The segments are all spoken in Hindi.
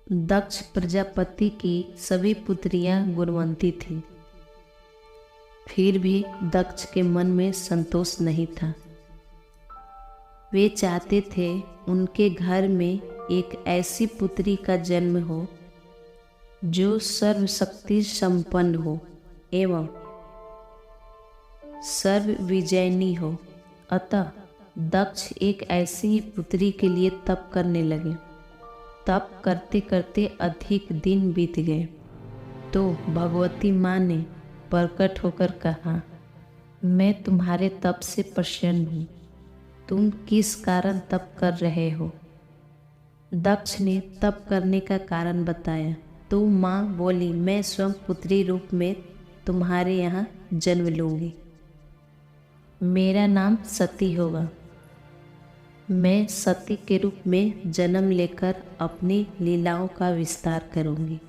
दक्ष प्रजापति की सभी पुत्रियां गुणवंती थीं। फिर भी दक्ष के मन में संतोष नहीं था। वे चाहते थे उनके घर में एक ऐसी पुत्री का जन्म हो जो सर्वशक्ति संपन्न हो एवं सर्व विजयनी हो। अतः दक्ष एक ऐसी ही पुत्री के लिए तप करने लगे। तप करते करते अधिक दिन बीत गए तो भगवती माँ ने प्रकट होकर कहा, मैं तुम्हारे तप से प्रसन्न हूँ। तुम किस कारण तप कर रहे हो? दक्ष ने तप करने का कारण बताया तो माँ बोली, मैं स्वयं पुत्री रूप में तुम्हारे यहाँ जन्म लूँगी। मेरा नाम सती होगा। मैं सती के रूप में जन्म लेकर अपनी लीलाओं का विस्तार करूँगी।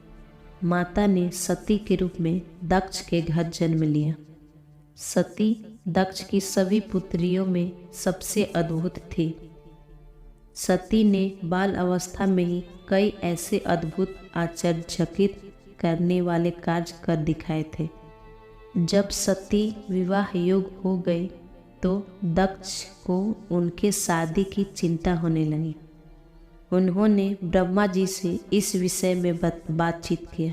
माता ने सती के रूप में दक्ष के घर जन्म लिया। सती दक्ष की सभी पुत्रियों में सबसे अद्भुत थी। सती ने बाल अवस्था में ही कई ऐसे अद्भुत आश्चर्यचकित करने वाले कार्य कर दिखाए थे। जब सती विवाह योग्य हो गई तो दक्ष को उनके शादी की चिंता होने लगी। उन्होंने ब्रह्मा जी से इस विषय में बातचीत किया।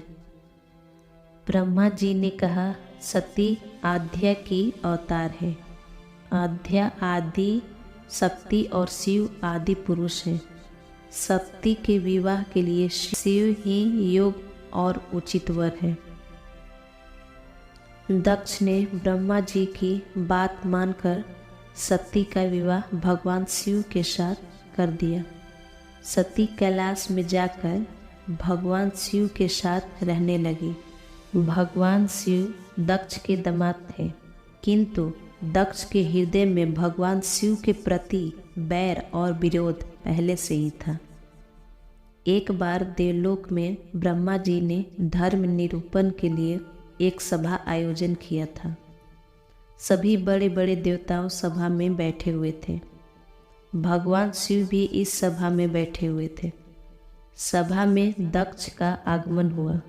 ब्रह्मा जी ने कहा, सती आद्या की अवतार है। आद्या आदि शक्ति और शिव आदि पुरुष है। सती के विवाह के लिए शिव ही योग्य और उचित वर है। दक्ष ने ब्रह्मा जी की बात मानकर सती का विवाह भगवान शिव के साथ कर दिया। सती कैलाश में जाकर भगवान शिव के साथ रहने लगी। भगवान शिव दक्ष के दामाद थे, किंतु दक्ष के हृदय में भगवान शिव के प्रति बैर और विरोध पहले से ही था। एक बार देवलोक में ब्रह्मा जी ने धर्म निरूपण के लिए एक सभा आयोजन किया था। सभी बड़े बड़े देवताओं सभा में बैठे हुए थे। भगवान शिव भी इस सभा में बैठे हुए थे। सभा में दक्ष का आगमन हुआ।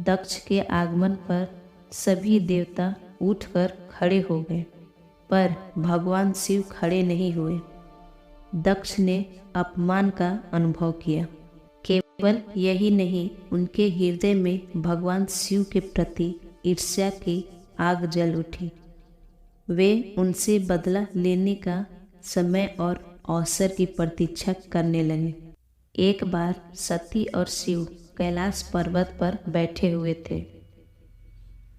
दक्ष के आगमन पर सभी देवता उठकर खड़े हो गए, पर भगवान शिव खड़े नहीं हुए। दक्ष ने अपमान का अनुभव किया। केवल यही नहीं, उनके हृदय में भगवान शिव के प्रति ईर्ष्या की आग जल उठी। वे उनसे बदला लेने का समय और अवसर की प्रतीक्षा करने लगे। एक बार सती और शिव कैलाश पर्वत पर बैठे हुए थे।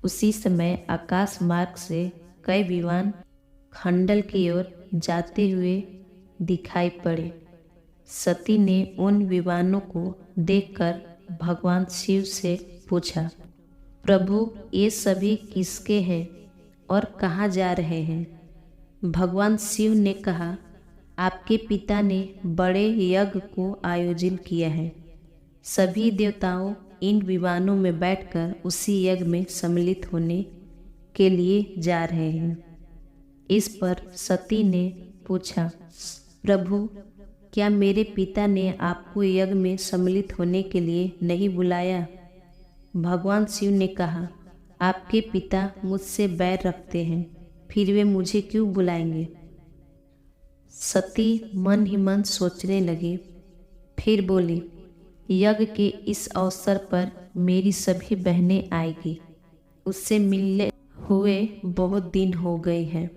उसी समय आकाश मार्ग से कई विमान खंडल की ओर जाते हुए दिखाई पड़े। सती ने उन विमानों को देखकर भगवान शिव से पूछा, प्रभु ये सभी किसके हैं और कहाँ जा रहे हैं? भगवान शिव ने कहा, आपके पिता ने बड़े यज्ञ को आयोजन किया है। सभी देवताओं इन विमानों में बैठकर उसी यज्ञ में सम्मिलित होने के लिए जा रहे हैं। इस पर सती ने पूछा, प्रभु क्या मेरे पिता ने आपको यज्ञ में सम्मिलित होने के लिए नहीं बुलाया? भगवान शिव ने कहा, आपके पिता मुझसे बैर रखते हैं, फिर वे मुझे क्यों बुलाएंगे? सती मन ही मन सोचने लगी। फिर बोली, यज्ञ के इस अवसर पर मेरी सभी बहनें आएगी। उससे मिलने हुए बहुत दिन हो गए हैं।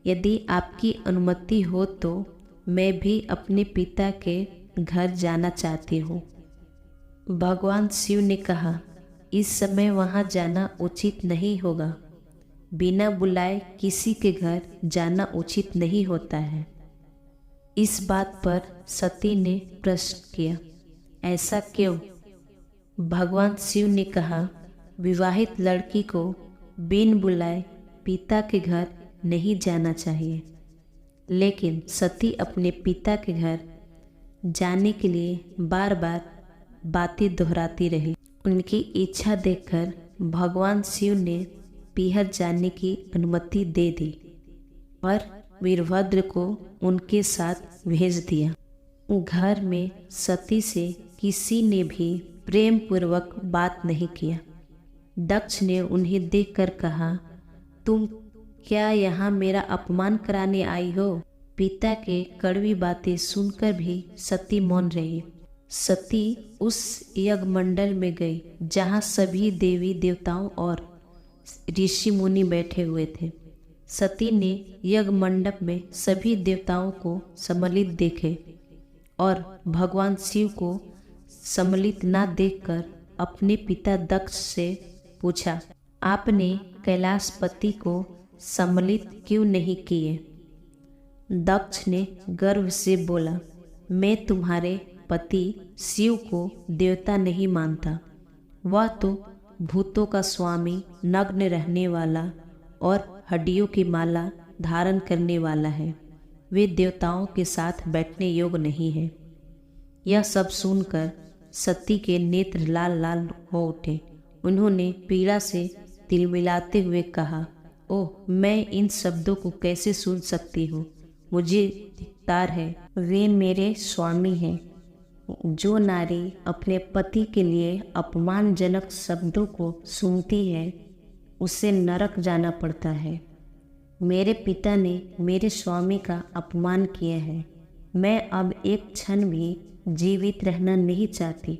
यदि आपकी अनुमति हो तो मैं भी अपने पिता के घर जाना चाहती हूँ। भगवान शिव ने कहा, इस समय वहाँ जाना उचित नहीं होगा। बिना बुलाए किसी के घर जाना उचित नहीं होता है। इस बात पर सती ने प्रश्न किया, ऐसा क्यों? भगवान शिव ने कहा, विवाहित लड़की को बिन बुलाए पिता के घर नहीं जाना चाहिए। लेकिन सती अपने पिता के घर जाने के लिए बार बार बातें दोहराती रही। उनकी इच्छा देखकर भगवान शिव ने पीहर जाने की अनुमति दे दी और वीरभद्र को उनके साथ भेज दिया। घर में सती से किसी ने भी प्रेम पूर्वक बात नहीं किया। दक्ष ने उन्हें देखकर कहा, तुम क्या यहाँ मेरा अपमान कराने आई हो? पिता के कड़वी बातें सुनकर भी सती मौन रही। सती उस यज्ञ मंडल में गई जहाँ सभी देवी देवताओं और ऋषि मुनि बैठे हुए थे। सती ने यज्ञ मंडप में सभी देवताओं को सम्मिलित देखे और भगवान शिव को सम्मिलित न देखकर अपने पिता दक्ष से पूछा, आपने कैलाशपति को सम्मिलित क्यों नहीं किए? दक्ष ने गर्व से बोला, मैं तुम्हारे पति शिव को देवता नहीं मानता। वह तो भूतों का स्वामी, नग्न रहने वाला और हड्डियों की माला धारण करने वाला है। वे देवताओं के साथ बैठने योग्य नहीं है। यह सब सुनकर सती के नेत्र लाल लाल हो उठे। उन्होंने पीड़ा से तिलमिलाते हुए कहा, ओह, मैं इन शब्दों को कैसे सुन सकती हूँ? मुझे धिक्कार है। वे मेरे स्वामी हैं। जो नारी अपने पति के लिए अपमानजनक शब्दों को सुनती है उसे नरक जाना पड़ता है। मेरे पिता ने मेरे स्वामी का अपमान किया है। मैं अब एक क्षण भी जीवित रहना नहीं चाहती।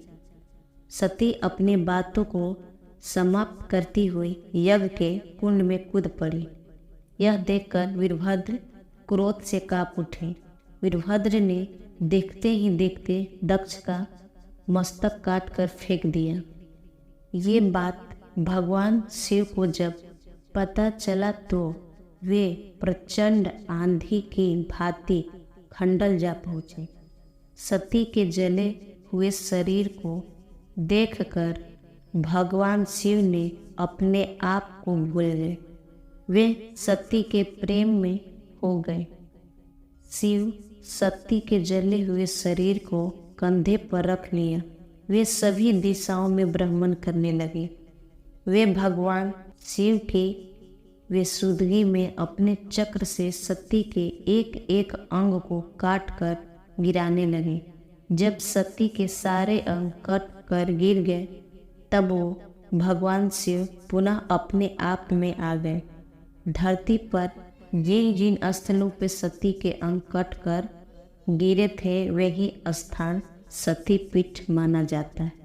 सती अपनी बातों को समाप्त करती हुई यज्ञ के कुंड में कूद पड़ी। यह देखकर वीरभद्र क्रोध से कांप उठे। वीरभद्र ने देखते ही देखते दक्ष का मस्तक काट कर फेंक दिया। ये बात भगवान शिव को जब पता चला तो वे प्रचंड आंधी की भांति खंडल जा पहुँचे। सती के जले हुए शरीर को देखकर भगवान शिव ने अपने आप को भूल गए। वे सती के प्रेम में हो गए। शिव सती के जले हुए शरीर को कंधे पर रख लिया। वे सभी दिशाओं में भ्रमण करने लगे। वे भगवान शिव की विशुद्धि में अपने चक्र से सती के एक एक अंग को काट कर गिराने लगे। जब सती के सारे अंग कट कर गिर गए तब वो भगवान शिव पुनः अपने आप में आ गए। धरती पर जिन जिन स्थलों पे सती के अंग कट कर गिरे थे वही स्थान सती पीठ माना जाता है।